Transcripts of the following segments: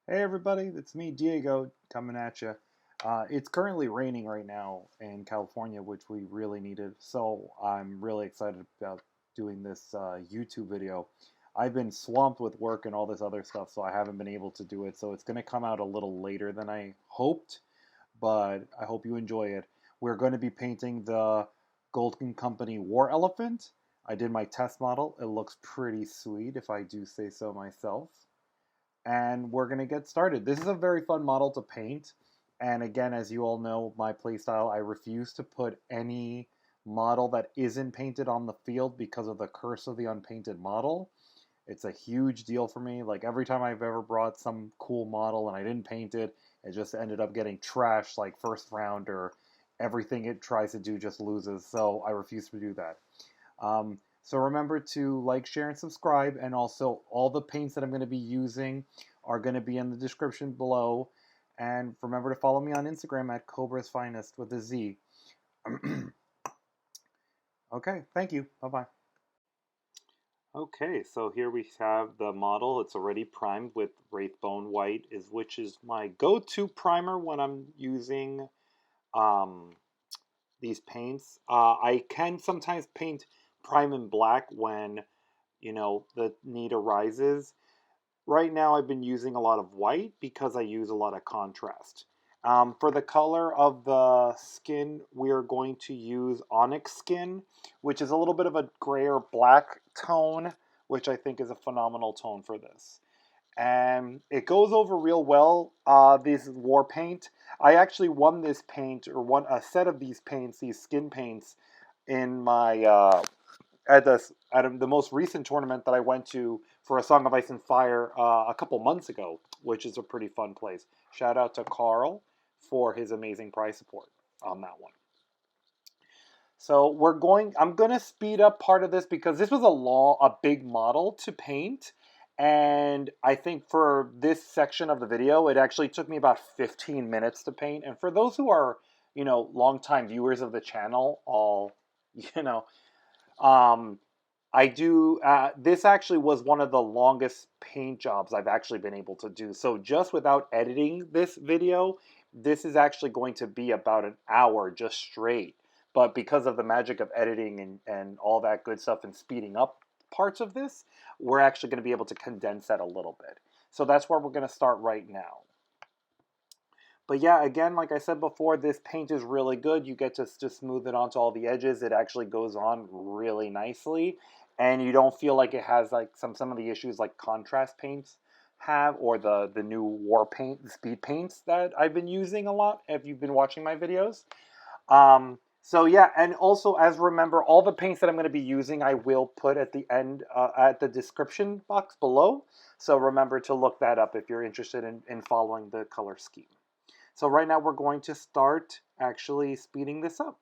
Hey everybody, it's me, Diego, coming at you. It's currently raining right now in California, which we really needed. So I'm really excited about doing this YouTube video. I've been swamped with work and all this other stuff, so I haven't been able to do it. So it's going to come out a little later than I hoped, but I hope you enjoy it. We're going to be painting the Golden Company War Elephant. I did my test model. It looks pretty sweet, if I do say so myself, and we're going to get started. This is a very fun model to paint. And again, as you all know, my playstyle, I refuse to put any model that isn't painted on the field because of the curse of the unpainted model. It's a huge deal for me. Like every time I've ever brought some cool model and I didn't paint it, it just ended up getting trashed like first round, or everything it tries to do just loses. So I refuse to do that. So remember to like, share, and subscribe. And also, all the paints that I'm going to be using are going to be in the description below. And remember to follow me on Instagram at Cobra's Finest with a Z. Okay, thank you. Bye bye. Okay, so here we have the model. It's already primed with Wraithbone White, which is my go-to primer when I'm using um, these paints. I can sometimes paint prime in black when the need arises. Right now I've been using a lot of white because I use a lot of contrast. For the color of the skin, we're going to use Onyx skin, which is a little bit of a grayer black tone, which I think is a phenomenal tone for this. And it goes over real well. This war paint. I actually won this paint, or won a set of these paints, these skin paints, in my the most recent tournament that I went to for A Song of Ice and Fire a couple months ago, which is a pretty fun place. Shout out to Carl for his amazing prize support on that one. So I'm gonna speed up part of this because this was a big model to paint, and I think for this section of the video, it actually took me about 15 minutes to paint. And for those who are, longtime viewers of the channel, all, you know, um, I do. This actually was one of the longest paint jobs I've actually been able to do. So just without editing this video, this is actually going to be about an hour just straight. But because of the magic of editing and all that good stuff and speeding up parts of this, we're actually going to be able to condense that a little bit. So that's where we're going to start right now. But yeah, again, like I said before, this paint is really good. You get to just smooth it onto all the edges. It actually goes on really nicely. And you don't feel like it has like some of the issues like contrast paints have, or the new war paint, the speed paints that I've been using a lot if you've been watching my videos. So yeah, and also, as remember, all the paints that I'm going to be using, I will put at the end, at the description box below. So remember to look that up if you're interested in following the color scheme. So right now we're going to start actually speeding this up.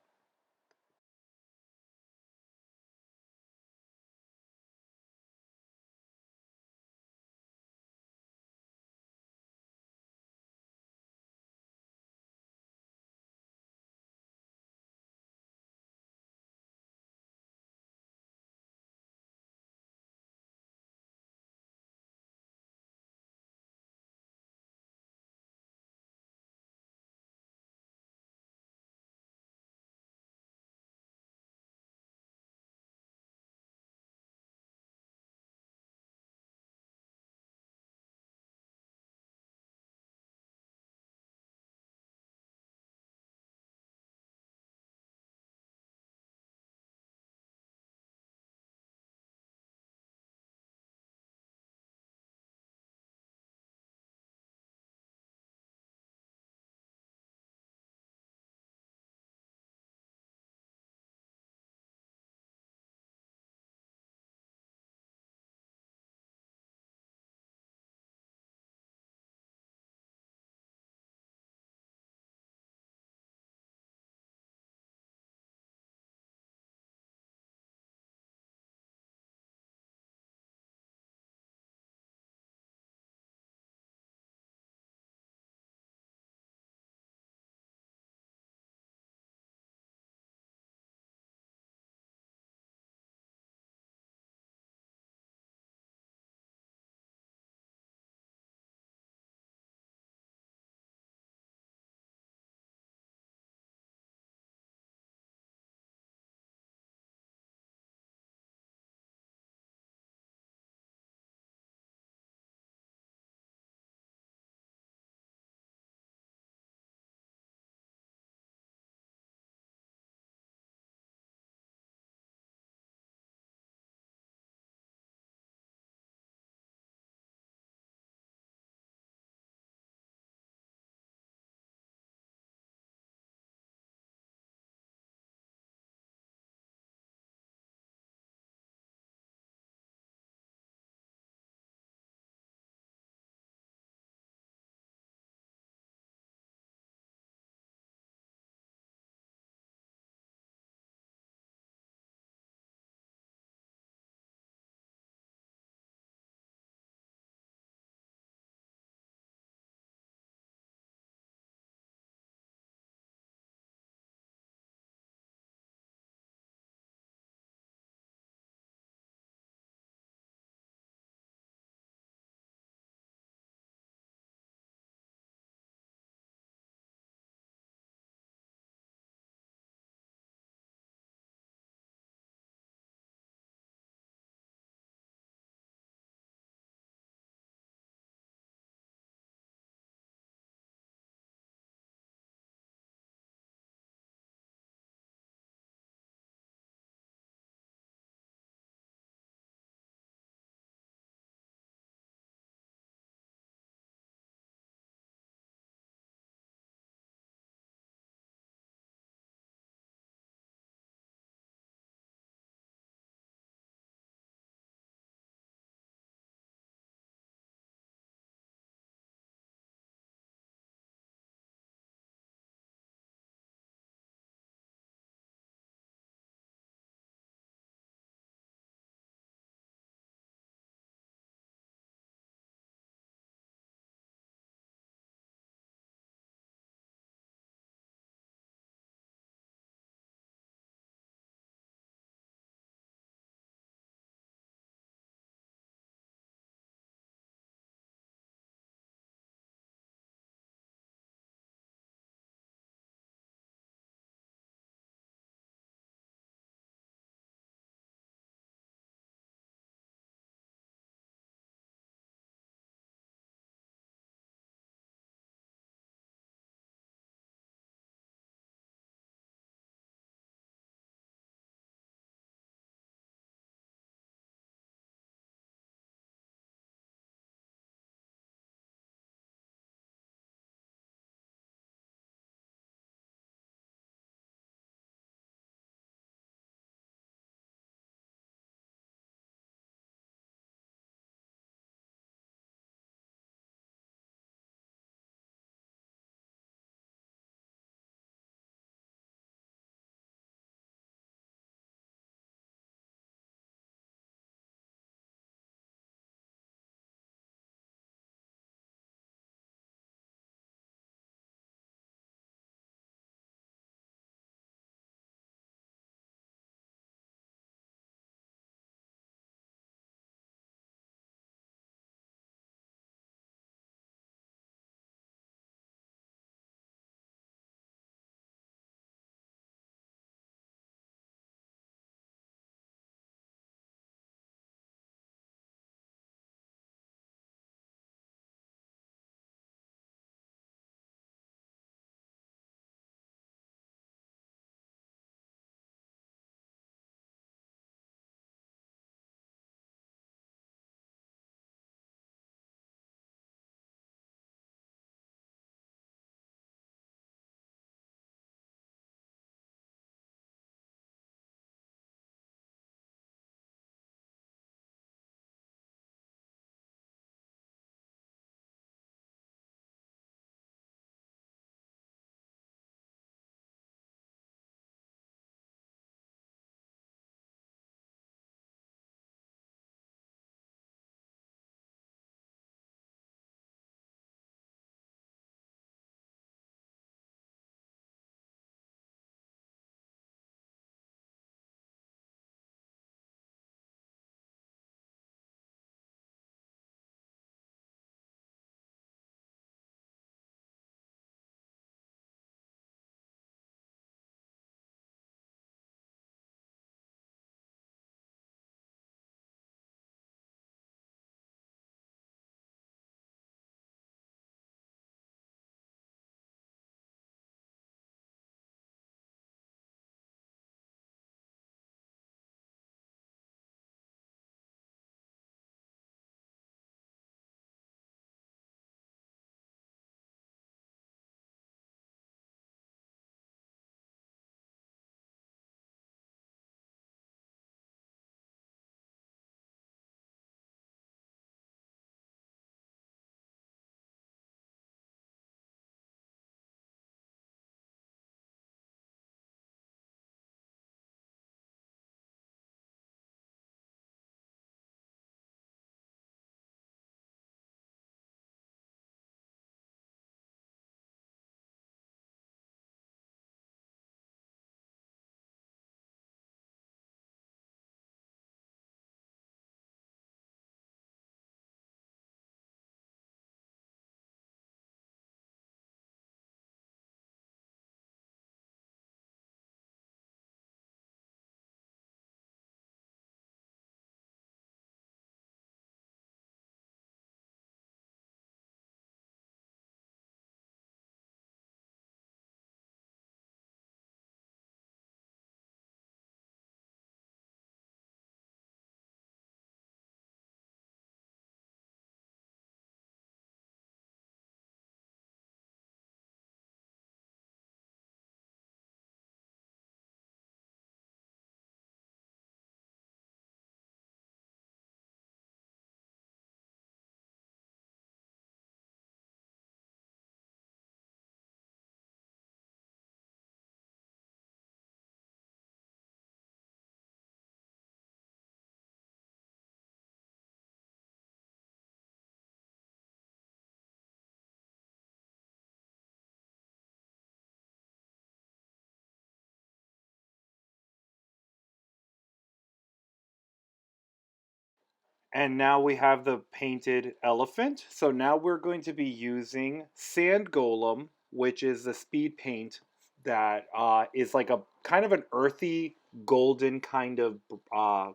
And now we have the painted elephant. So now we're going to be using Sand Golem, which is the speed paint that is like a kind of an earthy golden kind of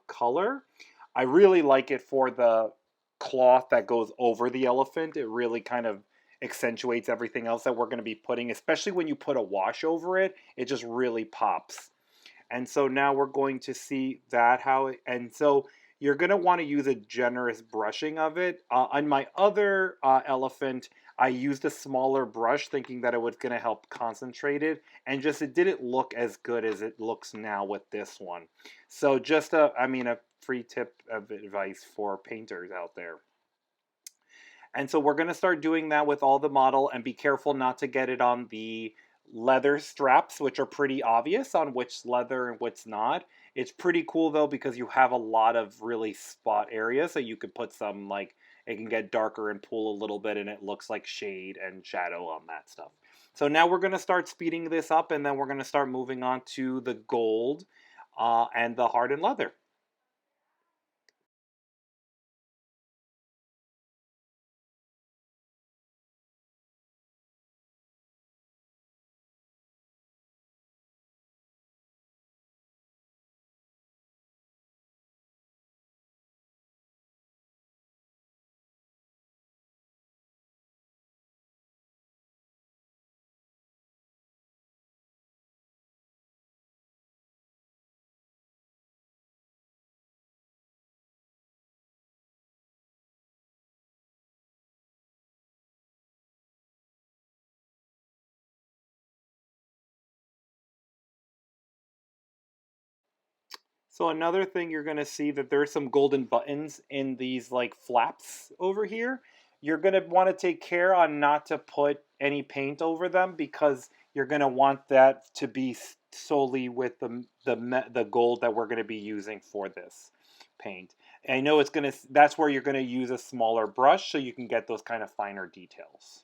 color. I really like it for the cloth that goes over the elephant. It really kind of accentuates everything else that we're going to be putting, especially when you put a wash over it. It just really pops. And so now we're going to see that and so you're going to want to use a generous brushing of it. On my other elephant, I used a smaller brush thinking that it was going to help concentrate it, and just it didn't look as good as it looks now with this one. So just a free tip of advice for painters out there. And so we're going to start doing that with all the model, and be careful not to get it on the leather straps, which are pretty obvious on which leather and what's not. It's pretty cool though, because you have a lot of really spot areas, so you could put some, like, it can get darker and pull a little bit and it looks like shade and shadow on that stuff. So now we're going to start speeding this up, and then we're going to start moving on to the gold and the hardened leather. So another thing, you're going to see that there's some golden buttons in these like flaps over here. You're going to want to take care on not to put any paint over them, because you're going to want that to be solely with the gold that we're going to be using for this paint. And I know that's where you're going to use a smaller brush so you can get those kind of finer details.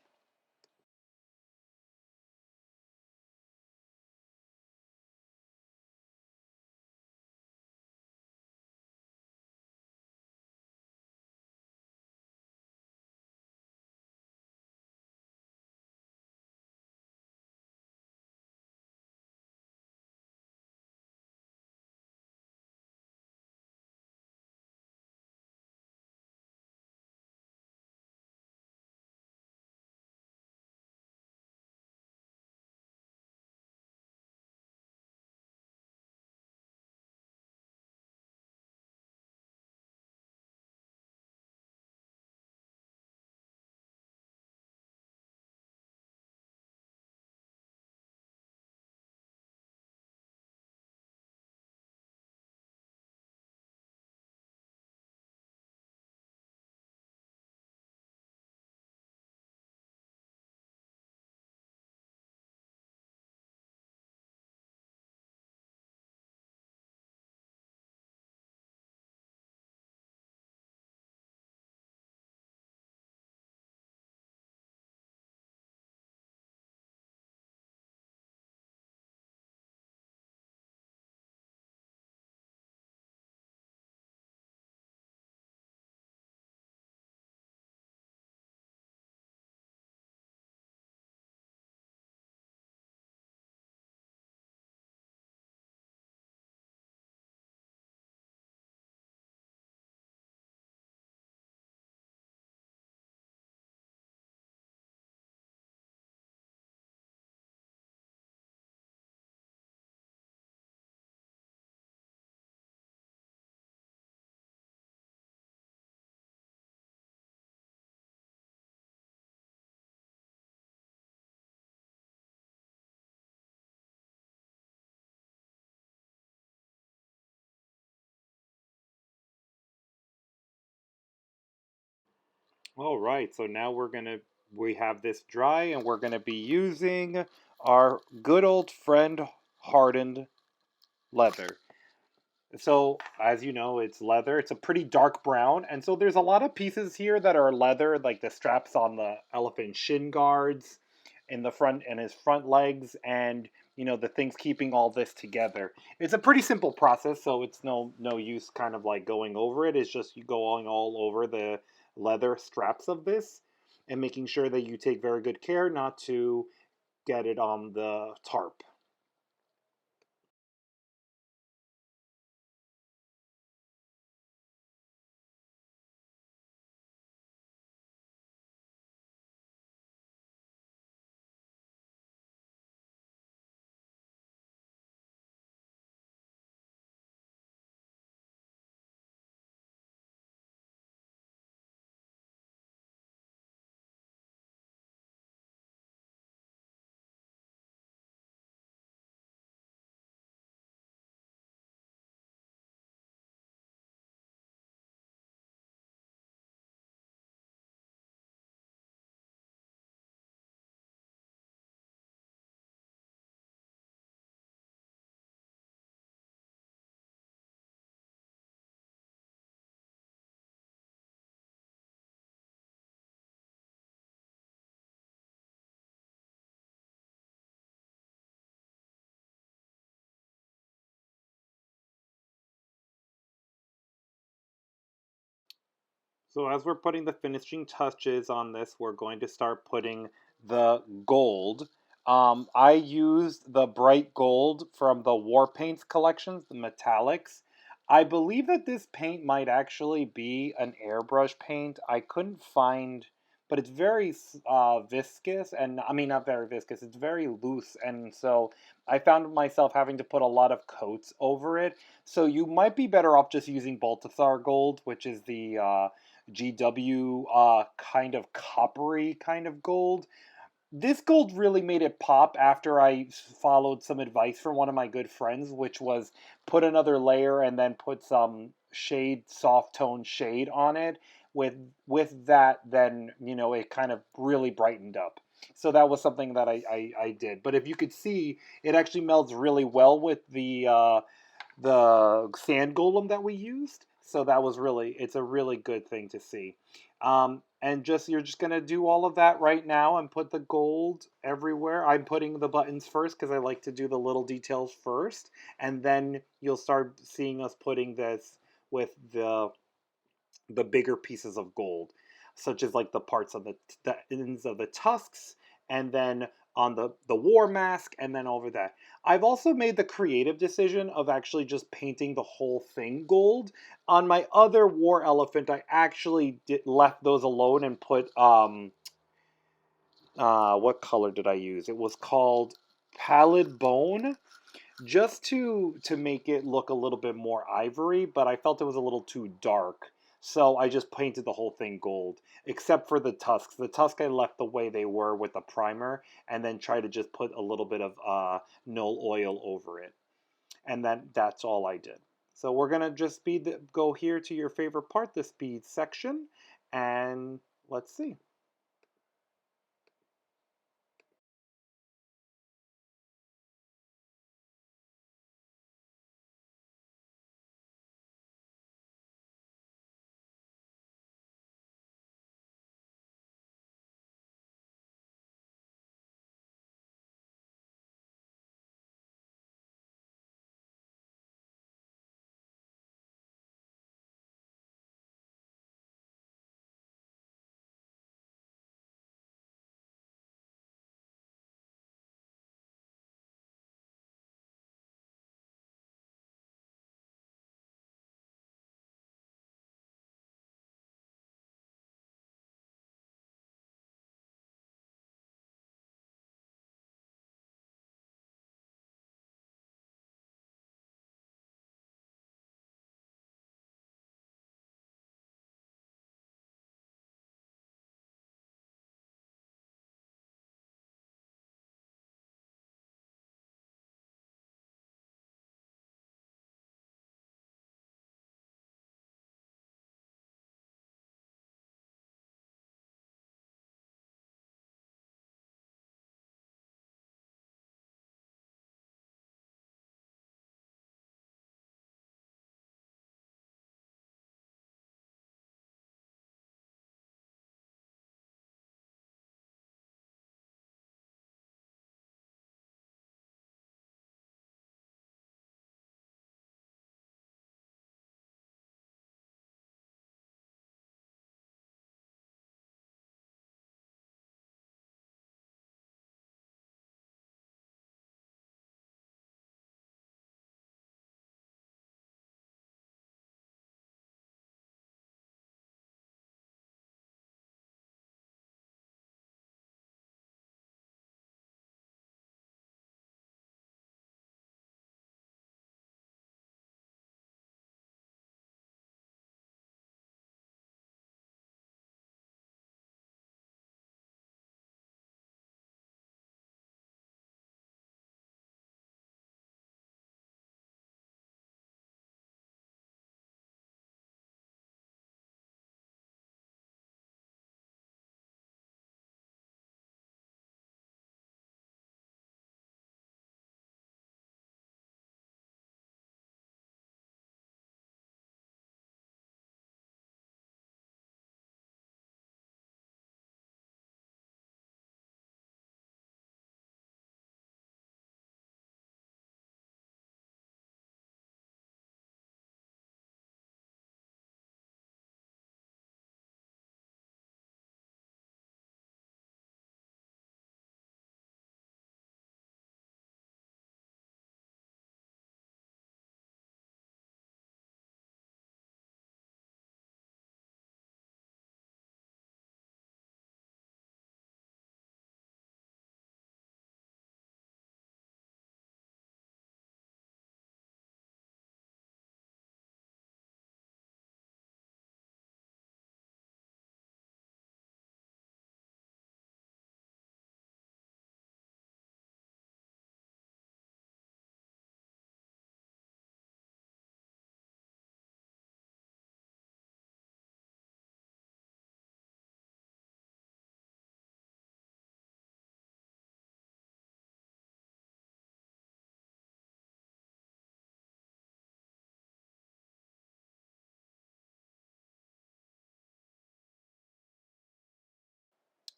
All right, so now we have this dry, and we're gonna be using our good old friend hardened leather. So as you know, it's leather. It's a pretty dark brown, and so there's a lot of pieces here that are leather, like the straps on the elephant shin guards in the front and his front legs, and the things keeping all this together. It's a pretty simple process, so it's no use kind of like going over it. It's just you going all over the leather straps of this and making sure that you take very good care not to get it on the tarp. So as we're putting the finishing touches on this, we're going to start putting the gold. I used the bright gold from the War Paints collections, the metallics. I believe that this paint might actually be an airbrush paint. I couldn't find, but it's very viscous, and I mean not very viscous. It's very loose, and so I found myself having to put a lot of coats over it. So you might be better off just using Balthasar gold, which is the GW kind of coppery kind of gold. This gold really made it pop after I followed some advice from one of my good friends, which was put another layer and then put some shade, soft tone shade on it. With with that, then it kind of really brightened up. So that was something that I did. But if you could see, it actually melds really well with the sand golem that we used. So that was it's a really good thing to see. And you're just gonna do all of that right now and put the gold everywhere. I'm putting the buttons first because I like to do the little details first, and then you'll start seeing us putting this with the bigger pieces of gold, such as like the parts of the ends of the tusks, and then on the war mask, and then over that. I've also made the creative decision of actually just painting the whole thing gold. On my other war elephant, I actually left those alone and put what color did I use? It was called Pallid Bone, just to make it look a little bit more ivory, but I felt it was a little too dark. So I just painted the whole thing gold, except for the tusks. The tusk I left the way they were with the primer, and then try to just put a little bit of Nuln Oil over it. And that's all I did. So we're gonna just go here to your favorite part, the speed section, and let's see.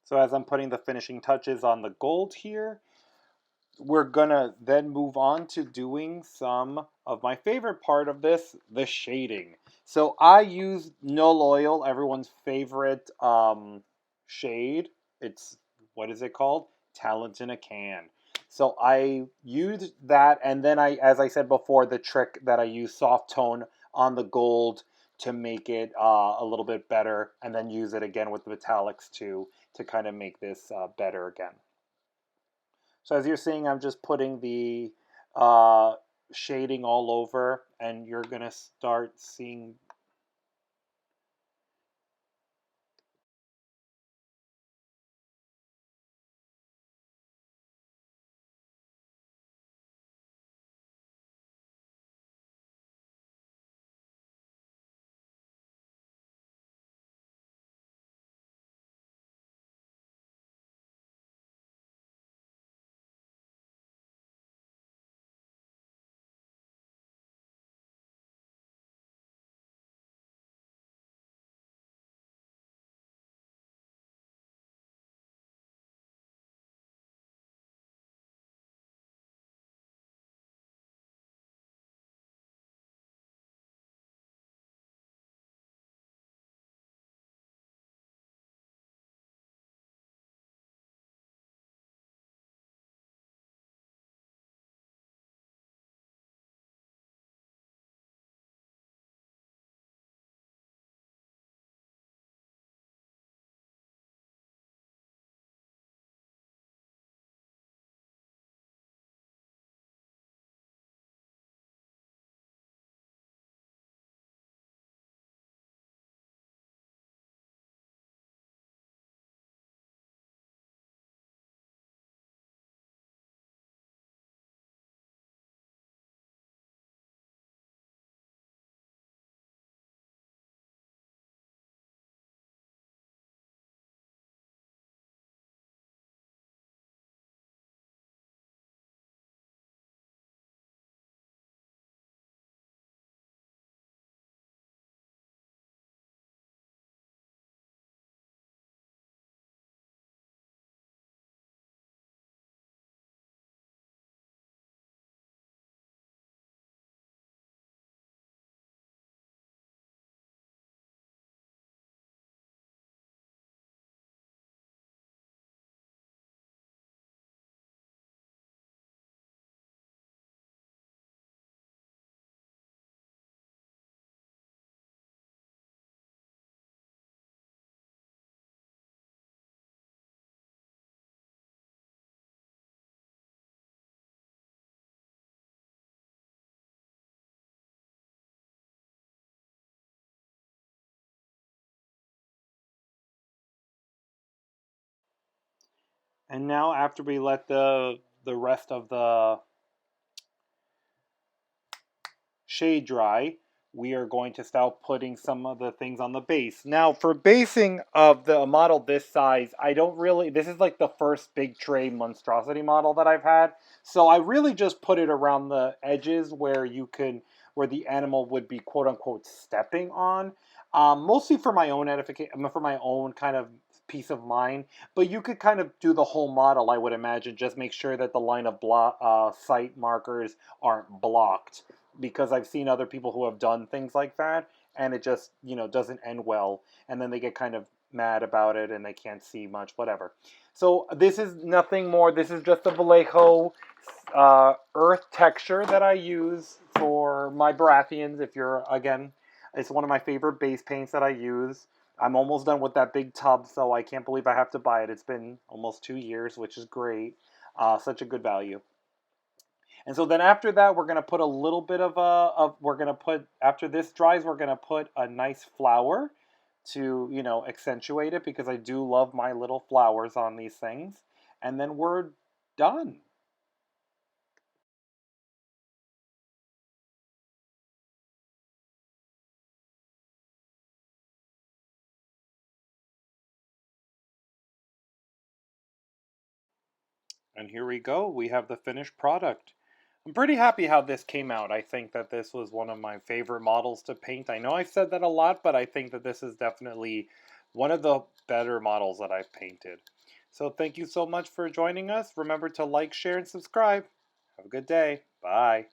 So as I'm putting the finishing touches on the gold here, we're gonna then move on to doing some of my favorite part of this, the shading. So I use Nuln Oil, everyone's favorite shade. It's, what is it called? Talent in a can. So I used that, and then as I said before, the trick that I use soft tone on the gold to make it a little bit better, and then use it again with the metallics to kind of make this better again. So as you're seeing, I'm just putting the uh, shading all over, and you're going to start seeing. And now after we let the rest of the shade dry, we are going to start putting some of the things on the base. Now, for basing of the model this size, I don't really, this is like the first big tray monstrosity model that I've had. So I really just put it around the edges where where the animal would be quote unquote stepping on. Mostly for my own edification, for my own kind of peace of mind. But you could kind of do the whole model, I would imagine. Just make sure that the line of sight markers aren't blocked, because I've seen other people who have done things like that, and it just, doesn't end well, and then they get kind of mad about it and they can't see much, whatever. So this is nothing more. This is just a Vallejo earth texture that I use for my Baratheons. If you're, again, it's one of my favorite base paints that I use. I'm almost done with that big tub, so I can't believe I have to buy it. It's been almost 2 years, which is great. Such a good value. And so then after that, we're going to put a little bit we're going to put, after this dries, we're going to put a nice flower to, accentuate it, because I do love my little flowers on these things. And then we're done. And here we go. We have the finished product. I'm pretty happy how this came out. I think that this was one of my favorite models to paint. I know I've said that a lot, but I think that this is definitely one of the better models that I've painted. So thank you so much for joining us. Remember to like, share, and subscribe. Have a good day. Bye.